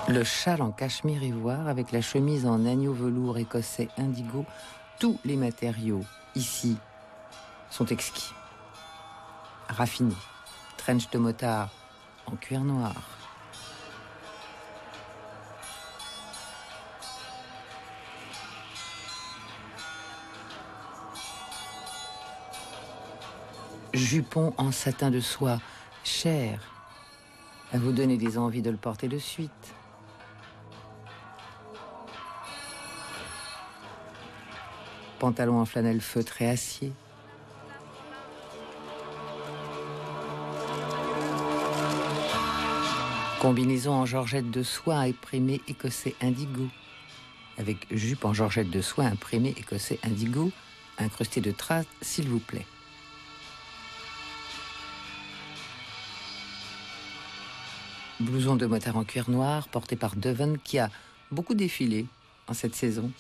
Le châle en cachemire ivoire avec la chemise en agneau velours écossais indigo. Tous les matériaux ici sont exquis, raffinés. Trench de motard en cuir noir. Jupon en satin de soie, cher, à vous donner des envies de le porter de suite. Pantalon en flanelle feutre et acier. Combinaison en georgette de soie imprimée écossais indigo, avec jupe en georgette de soie imprimée écossais indigo, incrustée de strass, s'il vous plaît. Blouson de motard en cuir noir porté par Devon qui a beaucoup défilé en cette saison.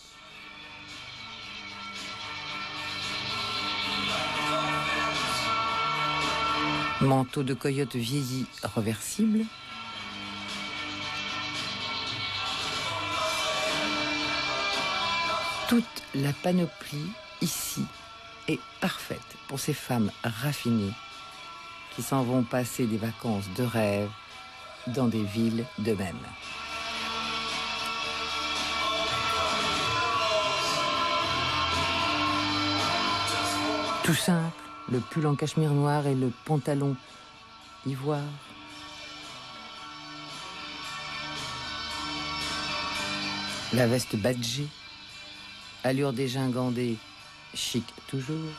Manteau de coyote vieilli reversible. Toute la panoplie ici est parfaite pour ces femmes raffinées qui s'en vont passer des vacances de rêve dans des villes de même. Tout simple, le pull en cachemire noir et le pantalon ivoire. La veste badgée, allure dégingandée, chic toujours.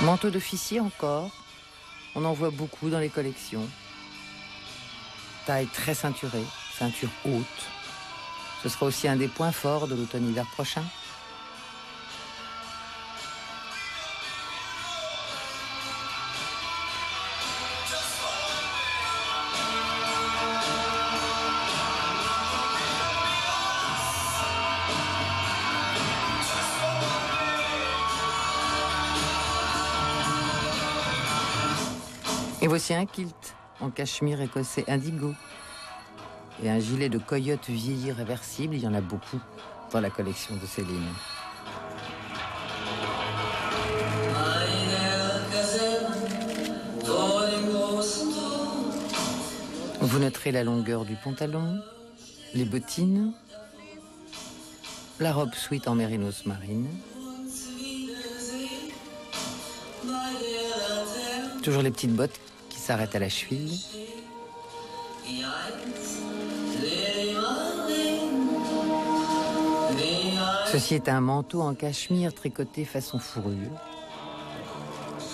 Manteau d'officier encore, on en voit beaucoup dans les collections. Taille très ceinturée, ceinture haute. Ce sera aussi un des points forts de l'automne-hiver prochain. Et voici un kilt en cachemire écossais indigo et un gilet de coyote vieilli réversible. Il y en a beaucoup dans la collection de Céline. Vous noterez la longueur du pantalon, les bottines, la robe sweat en mérinos marine. Toujours les petites bottes qui s'arrêtent à la cheville. Ceci est un manteau en cachemire tricoté façon fourrure,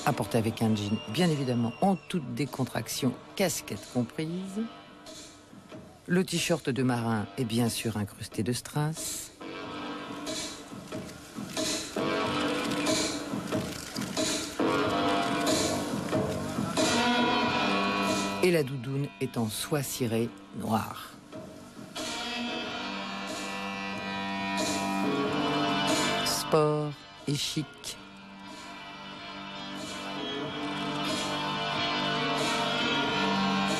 apporté avec un jean, bien évidemment, en toute décontraction, casquette comprise. Le t-shirt de marin est bien sûr incrusté de strass. Et la doudoune est en soie cirée noire. Sport et chic.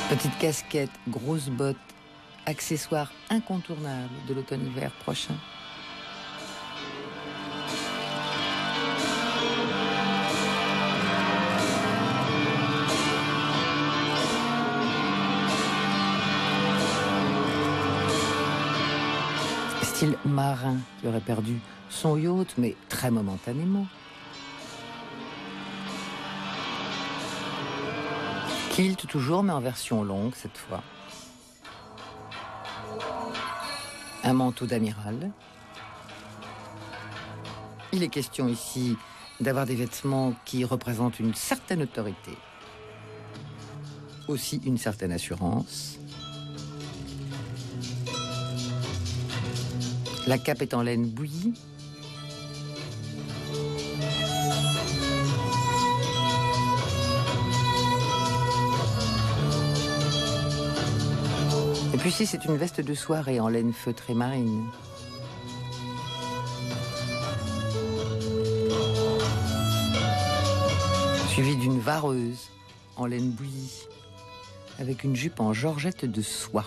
Petite casquette, grosses bottes, accessoire incontournable de l'automne-hiver prochain. Style marin qui aurait perdu son yacht, mais très momentanément. Kilt toujours, mais en version longue cette fois. Un manteau d'amiral. Il est question ici d'avoir des vêtements qui représentent une certaine autorité. Aussi une certaine assurance. La cape est en laine bouillie. Et puis ici, c'est une veste de soirée en laine feutrée marine. Suivie d'une vareuse en laine bouillie, avec une jupe en georgette de soie.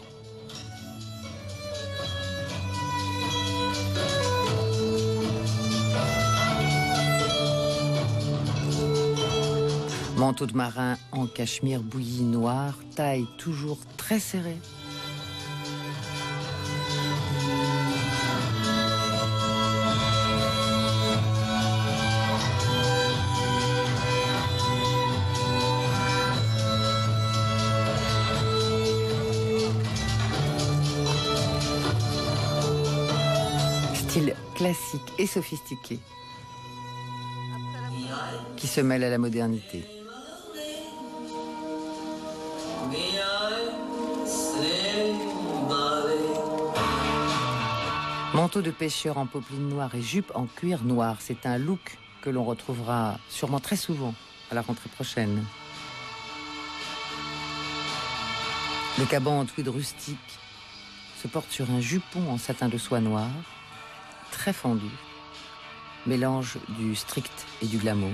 Manteau de marin en cachemire bouilli noir, taille toujours très serrée. Style classique et sophistiqué qui se mêle à la modernité. Manteau de pêcheur en popeline noire et jupe en cuir noir, c'est un look que l'on retrouvera sûrement très souvent à la rentrée prochaine. Le caban en tweed rustique se porte sur un jupon en satin de soie noire, très fendu, mélange du strict et du glamour.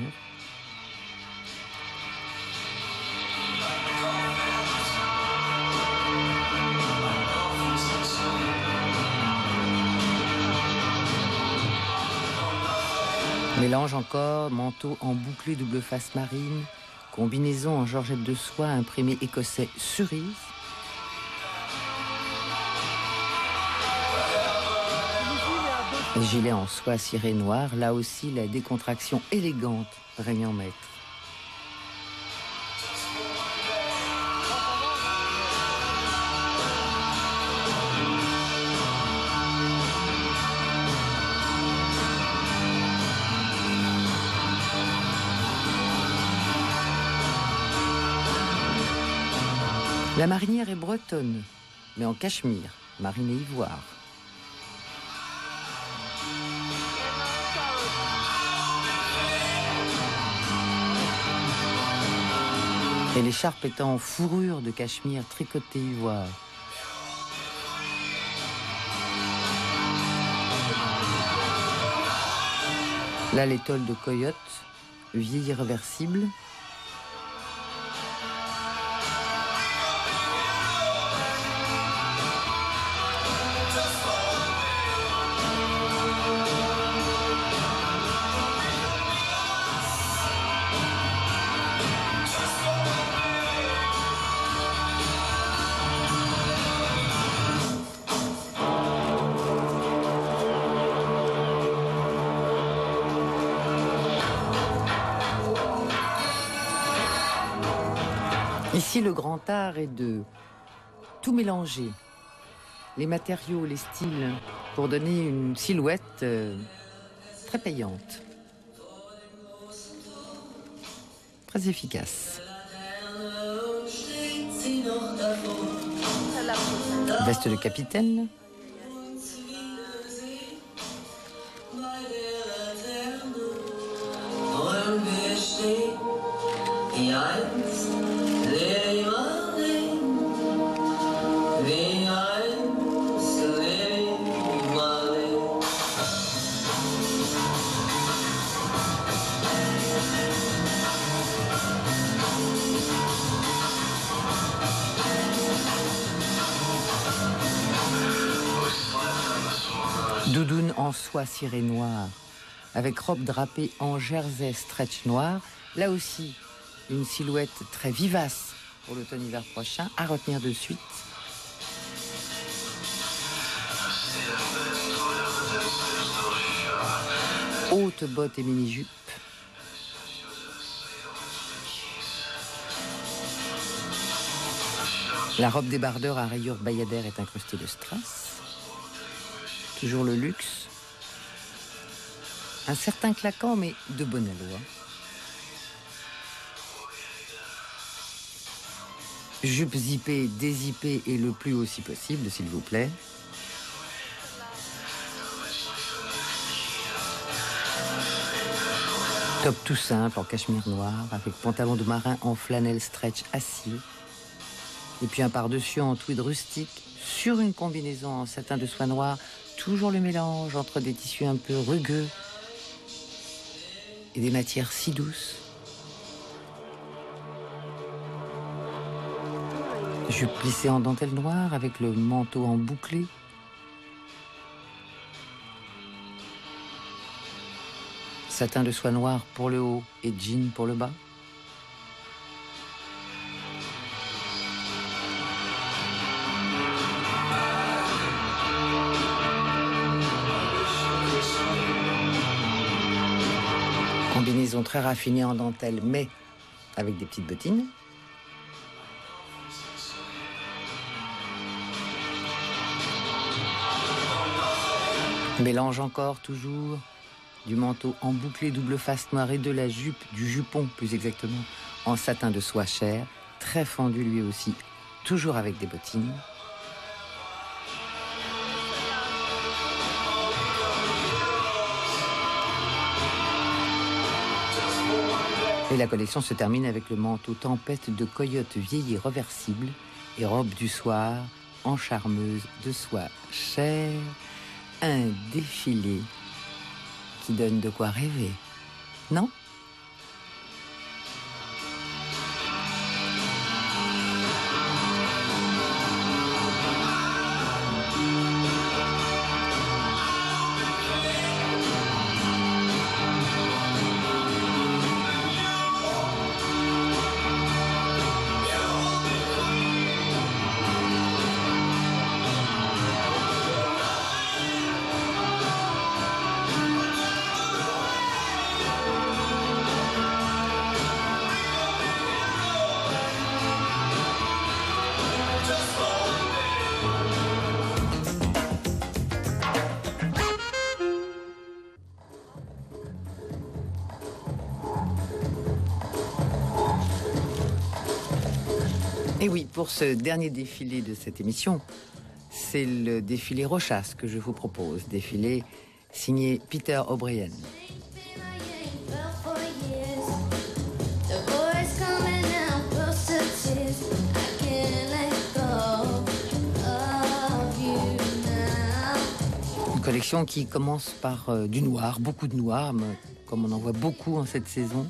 Mélange encore, manteau en bouclé double face marine, combinaison en georgette de soie imprimé écossais cerise. Gilet en soie cirée noire, là aussi la décontraction élégante règne en maître. La marinière est bretonne, mais en cachemire, marine et ivoire. Et l'écharpe est en fourrure de cachemire tricotée ivoire. Là, l'étole de coyote, vieille irréversible. Ici, le grand art est de tout mélanger. Les matériaux, les styles, pour donner une silhouette très payante. Très efficace. Veste de capitaine. Doudoune en soie cirée noire, avec robe drapée en jersey stretch noir. Là aussi, une silhouette très vivace pour l'automne-hiver prochain, à retenir de suite. Haute botte et mini-jupe. La robe débardeur à rayures bayadères est incrustée de strass. Toujours le luxe. Un certain claquant, mais de bonne alloi. Jupe zippée, dézippée et le plus haut si possible, s'il vous plaît. Top tout simple en cachemire noir, avec pantalon de marin en flanelle stretch acier. Et puis un par-dessus en tweed rustique, sur une combinaison en satin de soie noire. Toujours le mélange entre des tissus un peu rugueux et des matières si douces. Jupe plissée en dentelle noire avec le manteau en bouclé. Satin de soie noire pour le haut et jean pour le bas. Combinaison très raffinée en dentelle, mais avec des petites bottines. Mélange encore, toujours, du manteau en bouclé double face noire et de la jupe, du jupon plus exactement, en satin de soie chair, très fendu lui aussi, toujours avec des bottines. Et la collection se termine avec le manteau tempête de coyote vieilli reversible et robe du soir en charmeuse de soie chair. Un défilé qui donne de quoi rêver, non ? Et oui, pour ce dernier défilé de cette émission, c'est le défilé Rochas que je vous propose. Défilé signé Peter O'Brien. Une collection qui commence par du noir, beaucoup de noir, comme on en voit beaucoup en cette saison.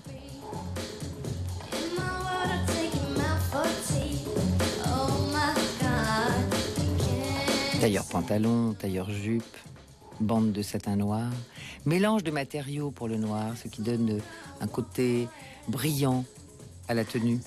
Tailleur pantalon, tailleur jupe, bande de satin noir, mélange de matériaux pour le noir, ce qui donne un côté brillant à la tenue.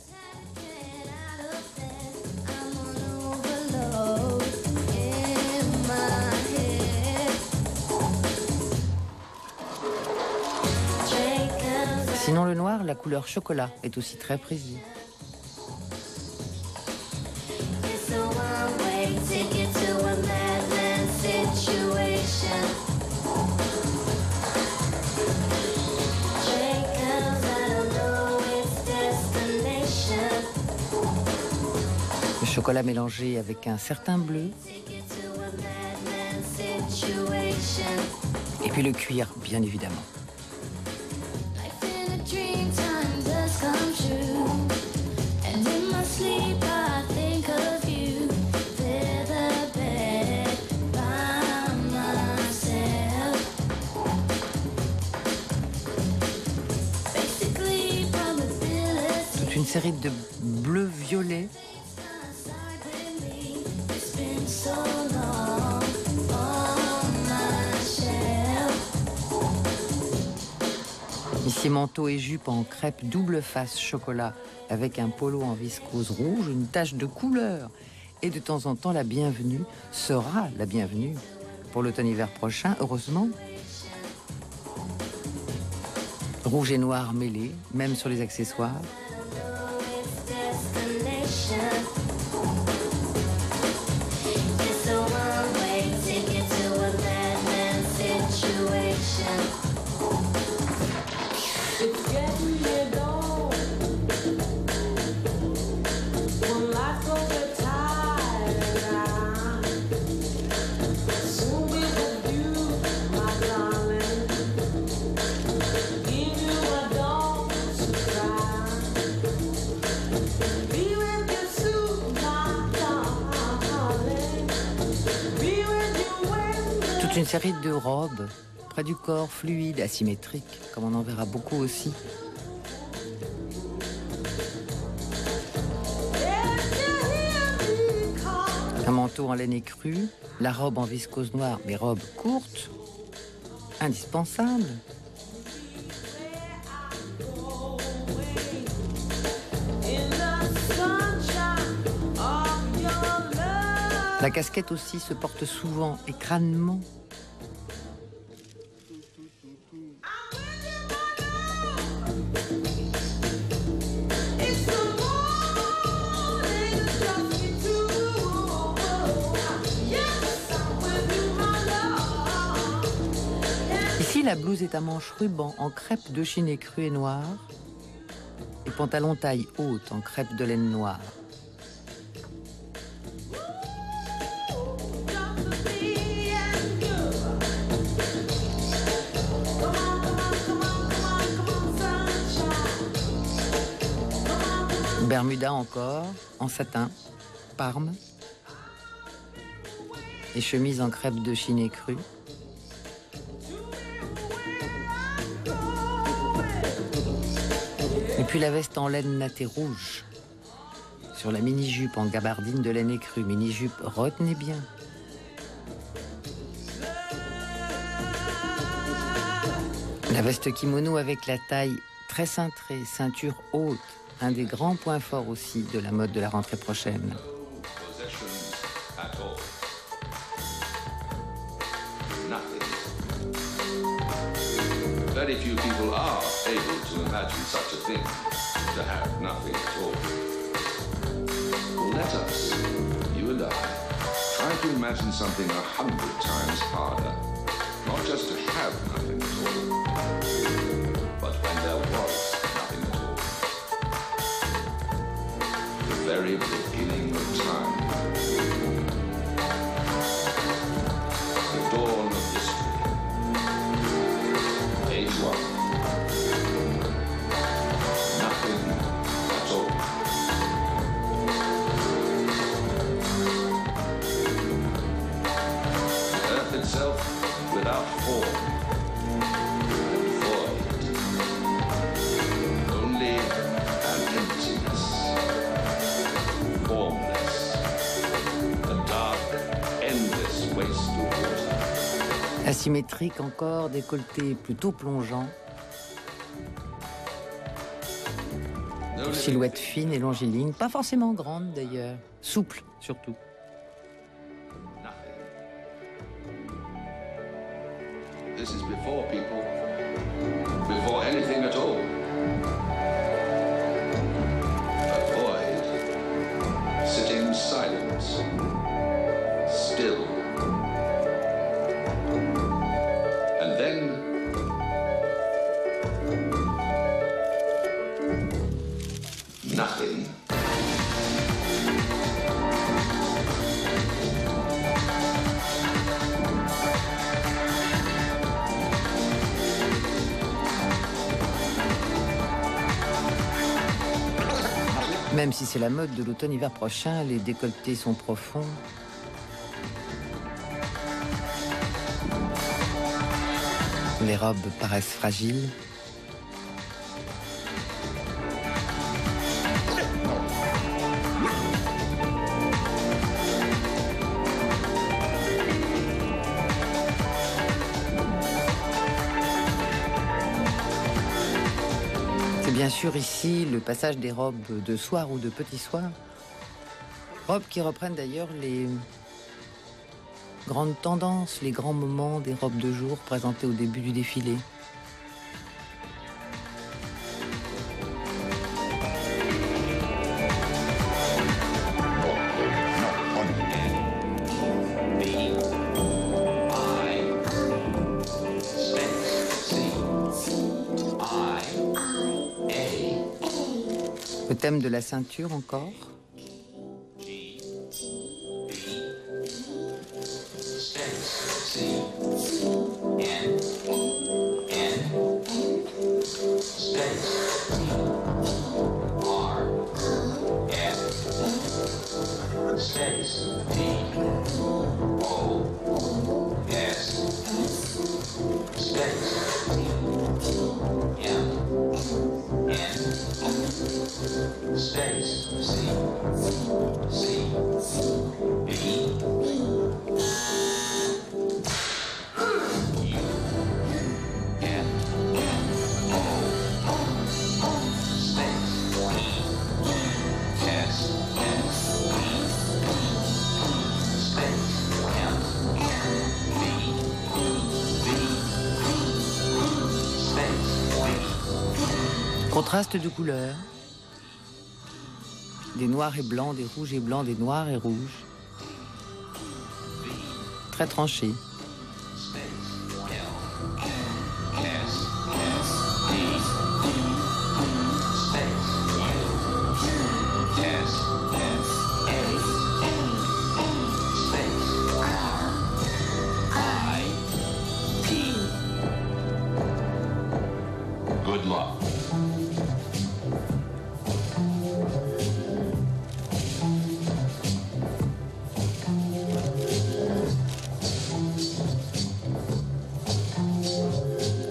Sinon le noir, la couleur chocolat est aussi très prisée. Chocolat mélangé avec un certain bleu. Et puis le cuir, bien évidemment. Toute une série de bleu-violet. Ici, manteau et jupe en crêpe double face chocolat avec un polo en viscose rouge, une tache de couleur. Et de temps en temps, la bienvenue sera la bienvenue pour l'automne-hiver prochain, heureusement. Rouge et noir mêlés, même sur les accessoires. Une série de robes près du corps, fluides, asymétriques, comme on en verra beaucoup aussi. Un manteau en laine écrue, la robe en viscose noire, mais robe courte, indispensable. La casquette aussi se porte souvent et crânement. Ici, la blouse est à manches ruban en crêpe de chine écrue et noire et pantalon taille haute en crêpe de laine noire. Bermuda encore, en satin, Parme. Et chemise en crêpe de chine écrue. Et puis la veste en laine nattée rouge. Sur la mini-jupe en gabardine de laine écrue. Mini-jupe, retenez bien. La veste kimono avec la taille très cintrée, ceinture haute. Un des grands points forts aussi de la mode de la rentrée prochaine. Very few people are able to imagine such a thing, to have nothing at all. Well, let us, you and I, try to imagine something 100 times harder. Not just to have nothing at all, but when there was nothing at all. The very beginning of time. The dawn of history. Age one. Nothing at all. The earth itself without form and void. Only an emptiness. Formless. A dark, endless waste of water. Asymétrique encore, décolleté plutôt plongeant. Silhouette fine et longiligne, pas forcément grande d'ailleurs, souple surtout. This is before people, before anything at all. A void, sitting silent, still. And then nothing. Même si c'est la mode de l'automne-hiver prochain, les décolletés sont profonds. Les robes paraissent fragiles. C'est bien sûr ici le passage des robes de soir ou de petit soir. Robes qui reprennent d'ailleurs les grandes tendances, les grands moments des robes de jour présentées au début du défilé. Le thème de la ceinture encore. Contraste de couleurs, des noirs et blancs, des rouges et blancs, des noirs et rouges, très tranchés. Good luck.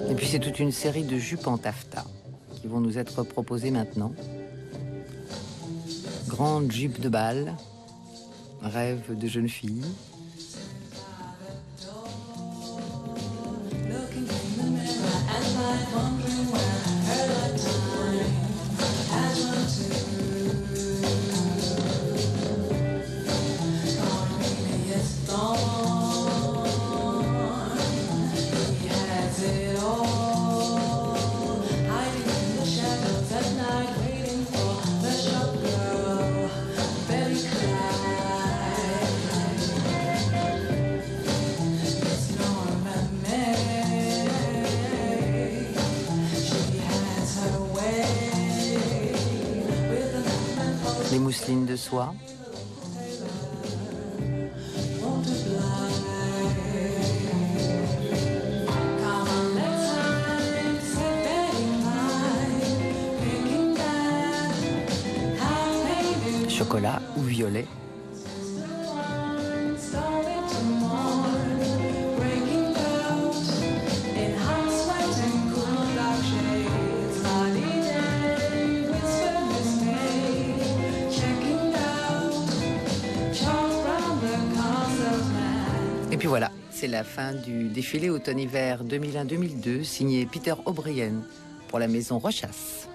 Et puis c'est toute une série de jupes en taffetas qui vont nous être proposées maintenant. Grande jupe de bal, rêve de jeune fille. Les mousselines de soie. Chocolat ou violet. Et puis voilà, c'est la fin du défilé automne-hiver 2001-2002, signé Peter O'Brien pour la maison Rochas.